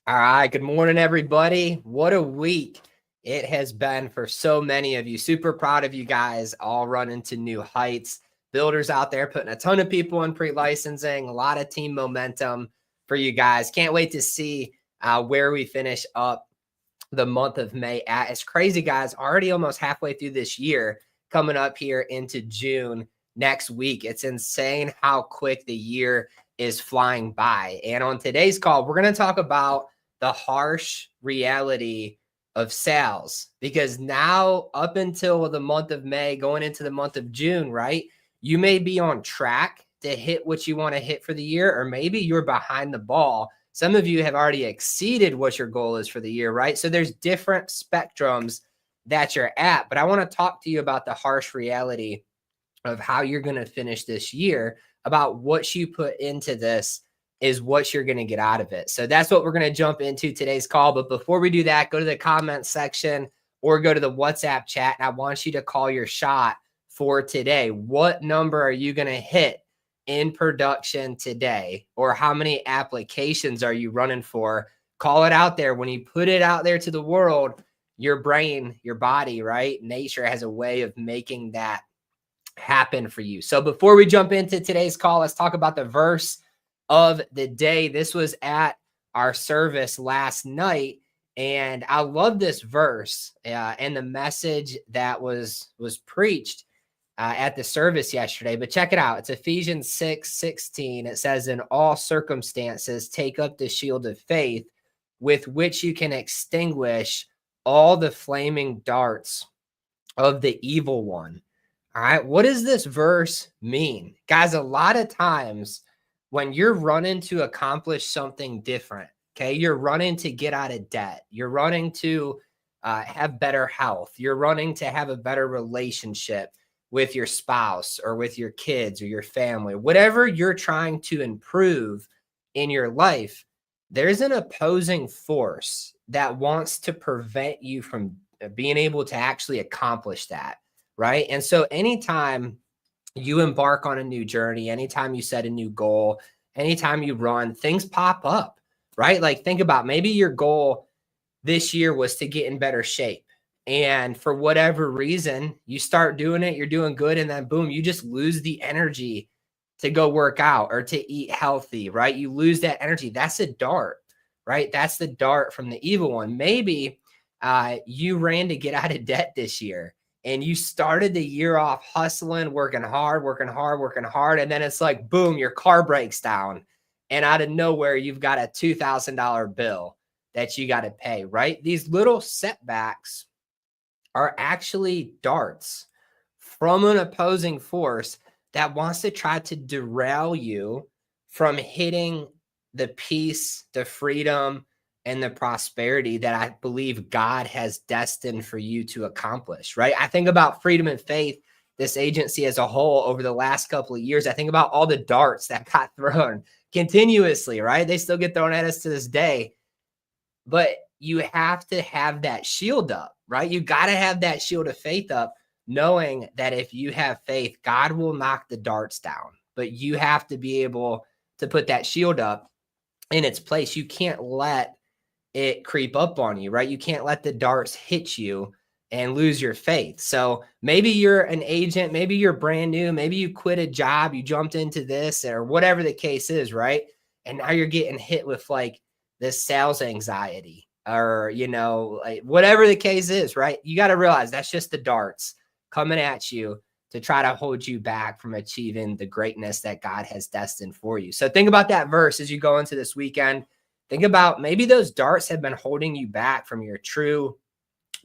All right. Good morning, everybody. What a week it has been for so many of you. Super proud of you guys all running to new heights. Builders out there putting a ton of people in pre-licensing, a lot of team momentum for you guys. Can't wait to see where we finish up the month of May at. It's crazy, guys. Already almost halfway through this year, coming up here into June next week. It's insane how quick the year is flying by. And on today's call, we're going to talk about the harsh reality of sales, because now up until the month of May, going into the month of June, right? You may be on track to hit what you want to hit for the year, or maybe you're behind the ball. Some of you have already exceeded what your goal is for the year, right? So there's different spectrums that you're at, but I want to talk to you about the harsh reality of how you're going to finish this year, about what you put into this is what you're going to get out of it. So that's what we're going to jump into today's call. But before we do that, go to the comment section or go to the WhatsApp chat. And I want you to call your shot for today. What number are you going to hit in production today? Or how many applications are you running for? Call it out there. When you put it out there to the world, your brain, your body, right? Nature has a way of making that happen for you. So before we jump into today's call, let's talk about the verse of the day. This was at our service last night, and I love this verse and the message that was preached at the service yesterday. But check it out. It's Ephesians 6:16. It says, "In all circumstances, take up the shield of faith, with which you can extinguish all the flaming darts of the evil one." All right. What does this verse mean? Guys, a lot of times when you're running to accomplish something different, okay, you're running to get out of debt, you're running to have better health, you're running to have a better relationship with your spouse or with your kids or your family, whatever you're trying to improve in your life, there's an opposing force that wants to prevent you from being able to actually accomplish that. Right. And so anytime you embark on a new journey, anytime you set a new goal, anytime you run, things pop up, right? Like think about, maybe your goal this year was to get in better shape. And for whatever reason, you start doing it, you're doing good. And then boom, you just lose the energy to go work out or to eat healthy, right? You lose that energy. That's a dart, right? That's the dart from the evil one. Maybe you ran to get out of debt this year, and you started the year off hustling, working hard, working hard, working hard. And then it's like, boom, your car breaks down. And out of nowhere, you've got a $2,000 bill that you got to pay, right? These little setbacks are actually darts from an opposing force that wants to try to derail you from hitting the peace, the freedom, and the prosperity that I believe God has destined for you to accomplish, right? I think about Freedom and Faith, this agency as a whole, over the last couple of years. I think about all the darts that got thrown continuously, right? They still get thrown at us to this day. But you have to have that shield up, right? You got to have that shield of faith up, knowing that if you have faith, God will knock the darts down. But you have to be able to put that shield up in its place. You can't let it creep up on you, right? You can't let the darts hit you and lose your faith. So maybe you're an agent, maybe you're brand new, maybe you quit a job, you jumped into this, or whatever the case is, right? And now you're getting hit with like this sales anxiety, or, like whatever the case is, right? You got to realize that's just the darts coming at you to try to hold you back from achieving the greatness that God has destined for you. So think about that verse as you go into this weekend. Think about, maybe those darts have been holding you back from your true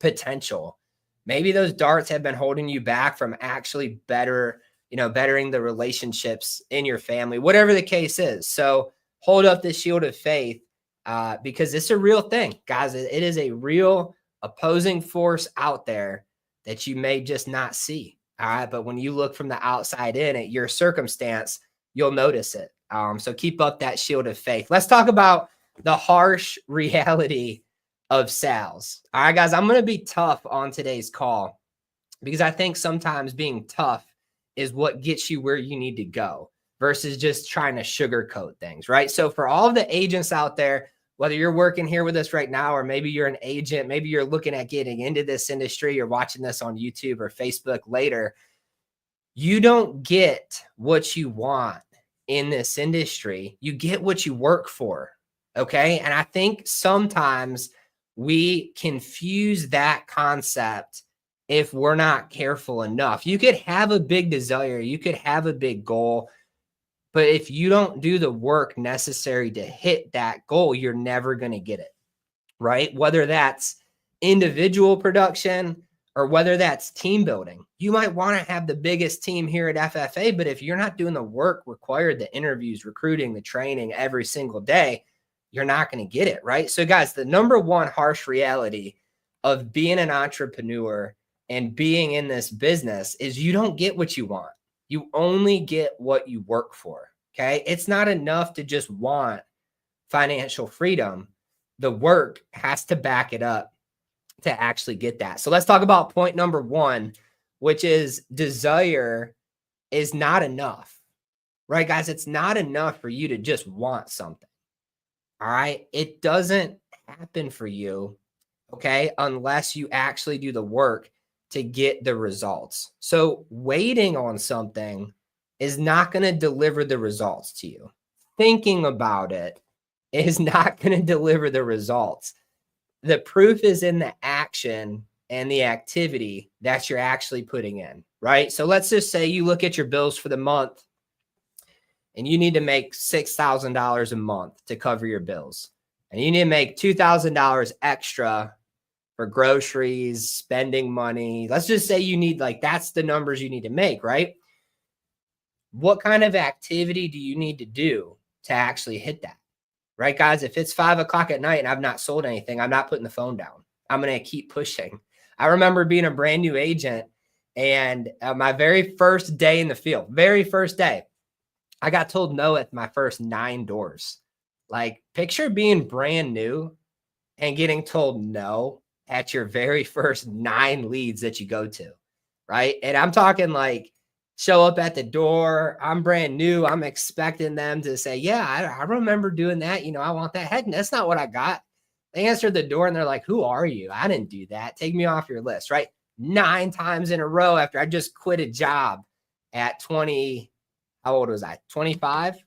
potential. Maybe those darts have been holding you back from actually bettering the relationships in your family, whatever the case is. So hold up the shield of faith, because it's a real thing, guys. It is a real opposing force out there that you may just not see. All right. But when you look from the outside in at your circumstance, you'll notice it. So keep up that shield of faith. Let's talk about the harsh reality of sales. All right, guys, I'm going to be tough on today's call, because I think sometimes being tough is what gets you where you need to go versus just trying to sugarcoat things, right? So for all of the agents out there, whether you're working here with us right now, or maybe you're an agent, maybe you're looking at getting into this industry, you're watching this on YouTube or Facebook later, you don't get what you want in this industry. You get what you work for. Okay. And I think sometimes we confuse that concept if we're not careful enough. You could have a big desire, you could have a big goal, but if you don't do the work necessary to hit that goal, you're never going to get it, right? Whether that's individual production or whether that's team building. You might want to have the biggest team here at FFA, but if you're not doing the work required, the interviews, recruiting, the training every single day, you're not going to get it, right? So guys, the number one harsh reality of being an entrepreneur and being in this business is you don't get what you want. You only get what you work for. Okay. It's not enough to just want financial freedom. The work has to back it up to actually get that. So let's talk about point number one, which is desire is not enough, right, guys? It's not enough for you to just want something. All right. It doesn't happen for you. Okay. Unless you actually do the work to get the results. So waiting on something is not going to deliver the results to you. Thinking about it is not going to deliver the results. The proof is in the action and the activity that you're actually putting in, right? So let's just say you look at your bills for the month and you need to make $6,000 a month to cover your bills. And you need to make $2,000 extra for groceries, spending money. Let's just say you need, like, that's the numbers you need to make, right? What kind of activity do you need to do to actually hit that? Right, guys? If it's 5 o'clock at night and I've not sold anything, I'm not putting the phone down. I'm going to keep pushing. I remember being a brand new agent and my very first day in the field, very first day, I got told no at my first 9 doors. Like, picture being brand new and getting told no at your very first 9 leads that you go to, right? And I'm talking like show up at the door. I'm brand new. I'm expecting them to say, yeah, I remember doing that. You know, I want that. Heck, that's not what I got. They answered the door and they're like, who are you? I didn't do that. Take me off your list, right? 9 times in a row after I just quit a job at 20. How old was I? 25?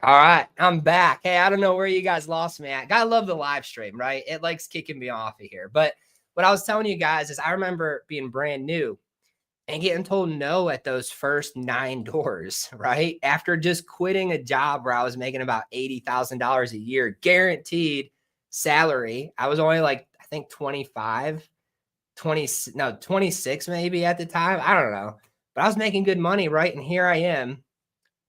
All right, I'm back. Hey, I don't know where you guys lost me at. Gotta love the live stream, right? It likes kicking me off of here. But what I was telling you guys is I remember being brand new and getting told no at those first 9 doors, right? After just quitting a job where I was making about $80,000 a year, guaranteed salary. I was only like, I think 25, 26 maybe at the time. I don't know. But I was making good money, right? And here I am,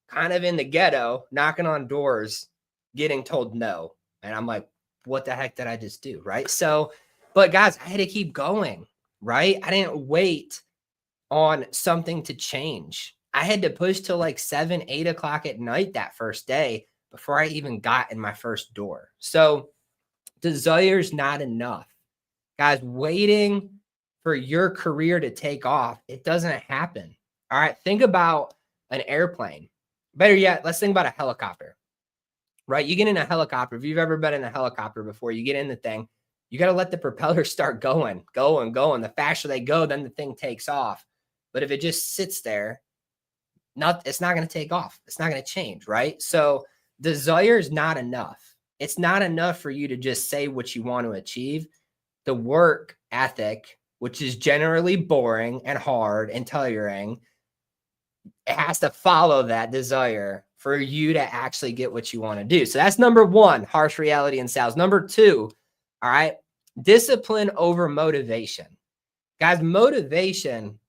kind of in the ghetto, knocking on doors, getting told no. And I'm like, what the heck did I just do? Right. So, but guys, I had to keep going, right? I didn't wait on something to change. I had to push till like 7, 8 o'clock at night that first day before I even got in my first door. So desire's not enough. Guys, waiting for your career to take off, it doesn't happen. All right. Think about an airplane. Better yet, let's think about a helicopter, right? You get in a helicopter. If you've ever been in a helicopter before, you get in the thing, you got to let the propellers start going. The faster they go, then the thing takes off. But if it just sits there, it's not going to take off. It's not going to change, right? So desire is not enough. It's not enough for you to just say what you want to achieve. The work ethic, which is generally boring and hard and tiring, it has to follow that desire for you to actually get what you want to do. So that's number one, harsh reality in sales. Number two, all right, discipline over motivation. Guys, motivation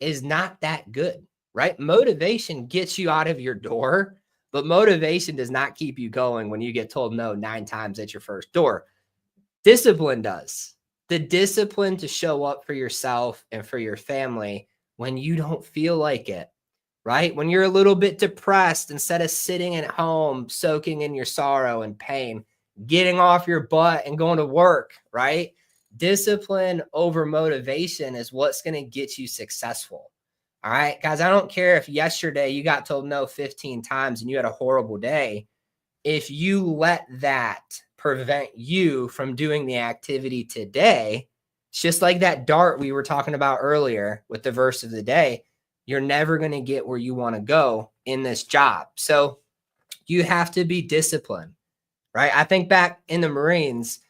is not that good, right? Motivation gets you out of your door, but motivation does not keep you going when you get told no 9 times at your first door. Discipline does. The discipline to show up for yourself and for your family when you don't feel like it, right? When you're a little bit depressed, instead of sitting at home, soaking in your sorrow and pain, getting off your butt and going to work, right? Discipline over motivation is what's going to get you successful. All right, guys, I don't care if yesterday you got told no 15 times and you had a horrible day. If you let that prevent you from doing the activity today, it's just like that dart we were talking about earlier with the verse of the day. You're never going to get where you want to go in this job. So you have to be disciplined, right? I think back in the Marines,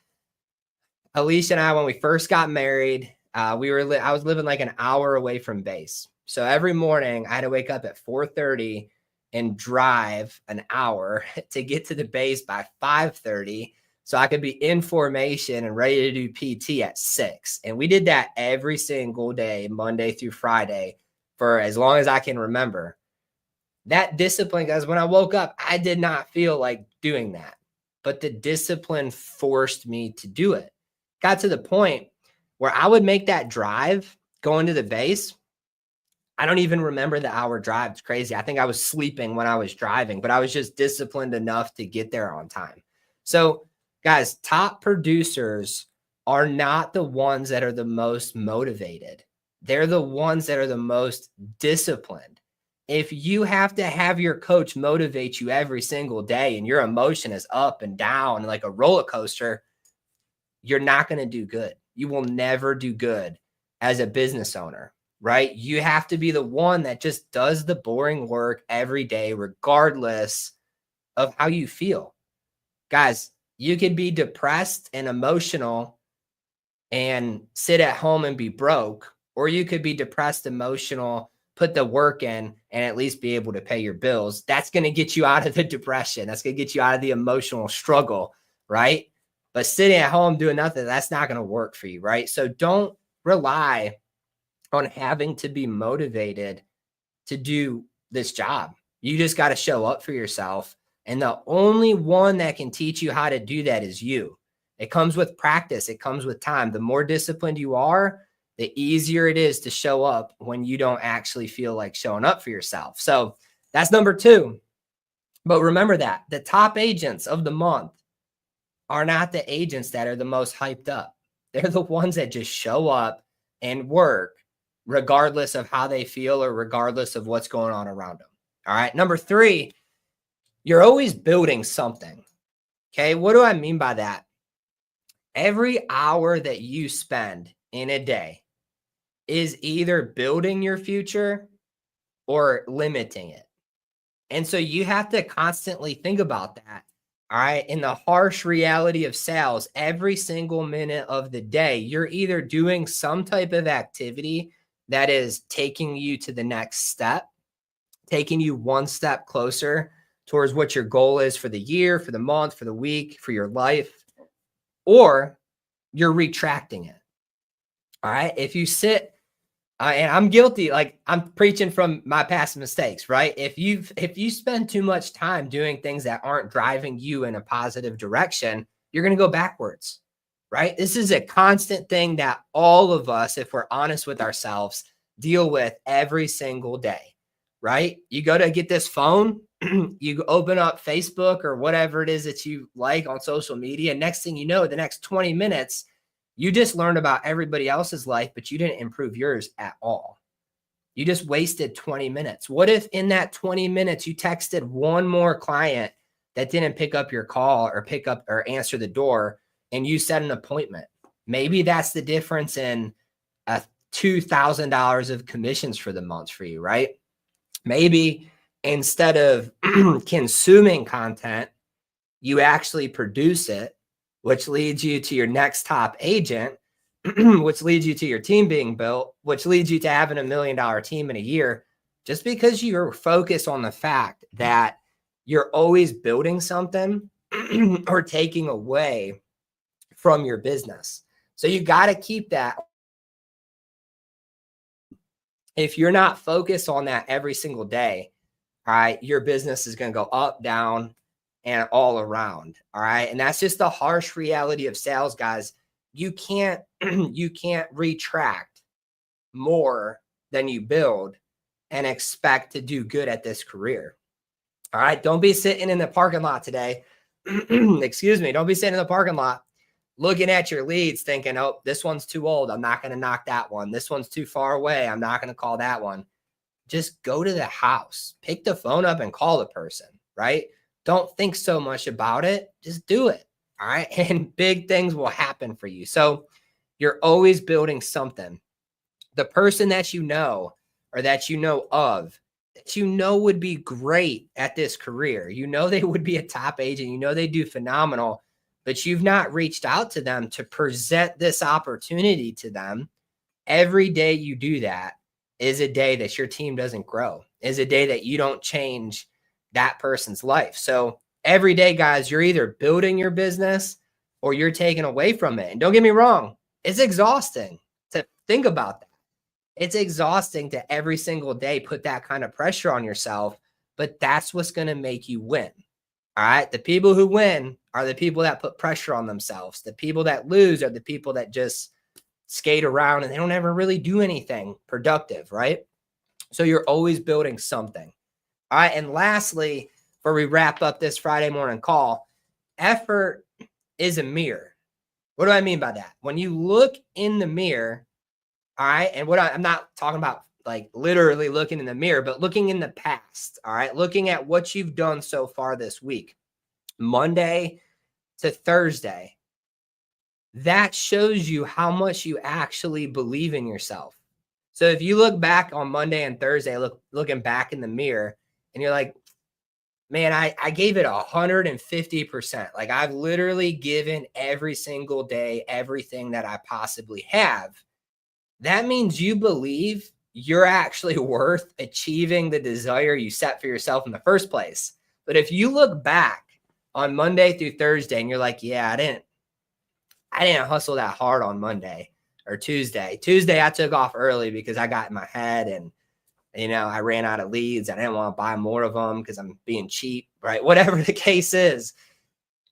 Alicia and I, when we first got married, I was living like an hour away from base. So every morning I had to wake up at 4:30 and drive an hour to get to the base by 5:30 so I could be in formation and ready to do PT at 6. And we did that every single day, Monday through Friday, for as long as I can remember. That discipline, guys, when I woke up, I did not feel like doing that, but the discipline forced me to do it. Got to the point where I would make that drive going to the base. I don't even remember the hour drive. It's crazy. I think I was sleeping when I was driving, but I was just disciplined enough to get there on time. So, guys, top producers are not the ones that are the most motivated. They're the ones that are the most disciplined. If you have to have your coach motivate you every single day and your emotion is up and down like a roller coaster, you're not going to do good. You will never do good as a business owner, right? You have to be the one that just does the boring work every day, regardless of how you feel. Guys, you could be depressed and emotional and sit at home and be broke, or you could be depressed, emotional, put the work in, and at least be able to pay your bills. That's going to get you out of the depression. That's going to get you out of the emotional struggle, right? But sitting at home doing nothing, that's not going to work for you, right? So don't rely on having to be motivated to do this job. You just got to show up for yourself. And the only one that can teach you how to do that is you. It comes with practice. It comes with time. The more disciplined you are, the easier it is to show up when you don't actually feel like showing up for yourself. So that's number 2. But remember that the top agents of the month are not the agents that are the most hyped up. They're the ones that just show up and work regardless of how they feel or regardless of what's going on around them. All right. Number 3, you're always building something. Okay. What do I mean by that? Every hour that you spend in a day is either building your future or limiting it. And so you have to constantly think about that. All right. In the harsh reality of sales, every single minute of the day, you're either doing some type of activity that is taking you to the next step, taking you one step closer towards what your goal is for the year, for the month, for the week, for your life, or you're retracting it. All right. If you sit, and I'm guilty, like I'm preaching from my past mistakes, right? If you spend too much time doing things that aren't driving you in a positive direction, you're going to go backwards, right? This is a constant thing that all of us, if we're honest with ourselves, deal with every single day, right? You go to get this phone, you open up Facebook or whatever it is that you like on social media. Next thing you know, the next 20 minutes, you just learned about everybody else's life, but you didn't improve yours at all. You just wasted 20 minutes. What if in that 20 minutes you texted one more client that didn't pick up your call or pick up or answer the door and you set an appointment? Maybe that's the difference in $2,000 of commissions for the month for you, right? Maybe instead of consuming content, you actually produce it, which leads you to your next top agent, which leads you to your team being built, which leads you to having $1 million team in a year, just because you're focused on the fact that you're always building something or taking away from your business. So you got to keep that. If you're not focused on that every single day, all right, your business is going to go up, down, and all around. All right. And that's just the harsh reality of sales, guys. You can't you can't retract more than you build and expect to do good at this career. All right. Don't be sitting in the parking lot today. Excuse me. Don't be sitting in the parking lot looking at your leads thinking, oh, this one's too old. I'm not going to knock that one. This one's too far away. I'm not going to call that one. Just go to the house, pick the phone up and call the person, right? Don't think so much about it. Just do it. All right. And big things will happen for you. So you're always building something. The person that you know or that you know of, that you know would be great at this career, you know they would be a top agent, you know they do phenomenal, but you've not reached out to them to present this opportunity to them. Every day you do that is a day that your team doesn't grow, is a day that you don't change that person's life. So every day, guys, you're either building your business or you're taking away from it. And don't get me wrong, it's exhausting to think about that. It's exhausting to every single day put that kind of pressure on yourself, but that's what's going to make you win. All right. The people who win are the people that put pressure on themselves. The people that lose are the people that just skate around and they don't ever really do anything productive, right? So you're always building something. All right. And lastly, before we wrap up this Friday morning call, effort is a mirror. What do I mean by that? When you look in the mirror, all right, and I'm not talking about like literally looking in the mirror, but looking in the past, all right, looking at what you've done so far this week, Monday to Thursday, that shows you how much you actually believe in yourself. So if you look back on Monday and Thursday, looking back in the mirror, and you're like, man, I gave it 150%. Like I've literally given every single day everything that I possibly have. That means you believe you're actually worth achieving the desire you set for yourself in the first place. But if you look back on Monday through Thursday and you're like, yeah, I didn't hustle that hard on Monday or Tuesday. Tuesday, I took off early because I got in my head and, I ran out of leads. I didn't want to buy more of them because I'm being cheap, right? Whatever the case is,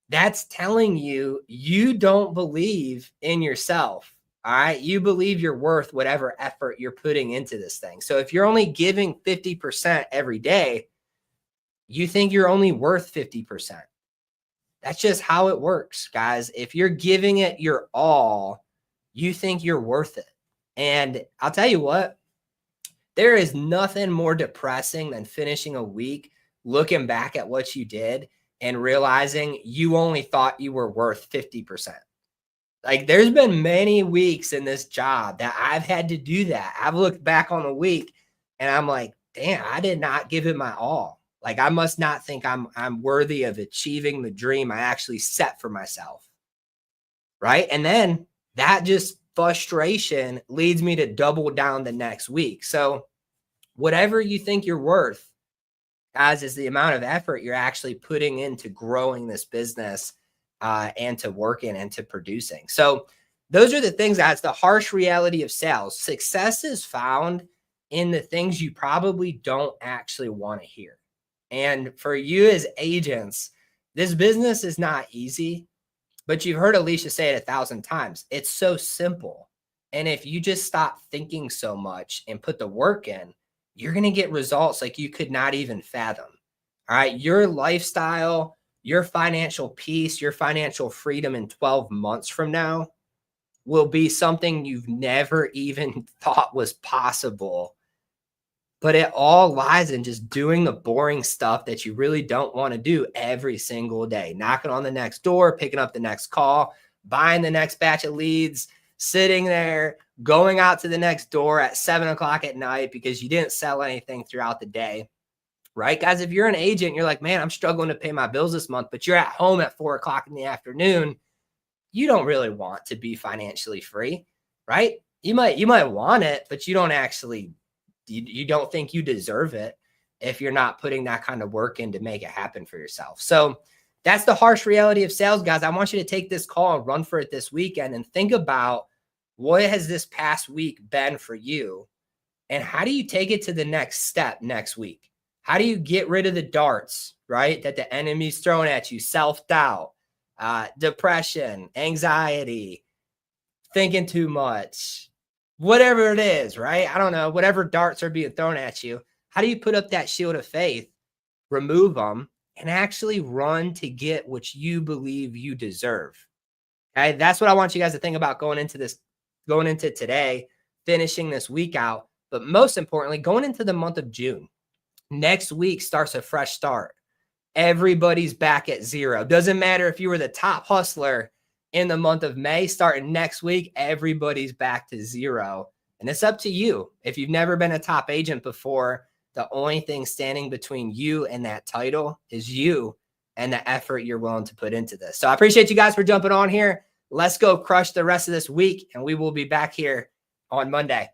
that's telling you you don't believe in yourself. All right. You believe you're worth whatever effort you're putting into this thing. So if you're only giving 50% every day, you think you're only worth 50%. That's just how it works, guys. If you're giving it your all, you think you're worth it. And I'll tell you what, there is nothing more depressing than finishing a week, looking back at what you did and realizing you only thought you were worth 50%. Like there's been many weeks in this job that I've had to do that. I've looked back on the week and I'm like, damn, I did not give it my all. Like I must not think I'm worthy of achieving the dream I actually set for myself. Right. And then that just frustration leads me to double down the next week. So whatever you think you're worth, guys, is the amount of effort you're actually putting into growing this business and to working and to producing. So those are the things that's the harsh reality of sales. Success is found in the things you probably don't actually want to hear. And for you as agents, this business is not easy, but you've heard Alicia say it 1,000 times. It's so simple. And if you just stop thinking so much and put the work in, you're going to get results like you could not even fathom. All right. Your lifestyle, your financial peace, your financial freedom in 12 months from now will be something you've never even thought was possible. But it all lies in just doing the boring stuff that you really don't want to do every single day. Knocking on the next door, picking up the next call, buying the next batch of leads, sitting there, going out to the next door at 7:00 at night because you didn't sell anything throughout the day. Right, guys? If you're an agent, you're like, man, I'm struggling to pay my bills this month, but you're at home at 4:00 in the afternoon. You don't really want to be financially free, right? You might want it, but you don't actually, you don't think you deserve it if you're not putting that kind of work in to make it happen for yourself. So that's the harsh reality of sales, guys. I want you to take this call and run for it this weekend and think about what has this past week been for you And how do you take it to the next step next week? How do you get rid of the darts, right? That the enemy's throwing at you, self-doubt, depression, anxiety, thinking too much, whatever it is, right? I don't know, whatever darts are being thrown at you. How do you put up that shield of faith, remove them, and actually run to get what you believe you deserve? Okay, that's what I want you guys to think about going into today, finishing this week out, but most importantly, going into the month of June. Next week starts a fresh start. Everybody's back at zero. Doesn't matter if you were the top hustler in the month of May, starting next week, everybody's back to zero. And it's up to you. If you've never been a top agent before, the only thing standing between you and that title is you and the effort you're willing to put into this. So I appreciate you guys for jumping on here. Let's go crush the rest of this week, and we will be back here on Monday.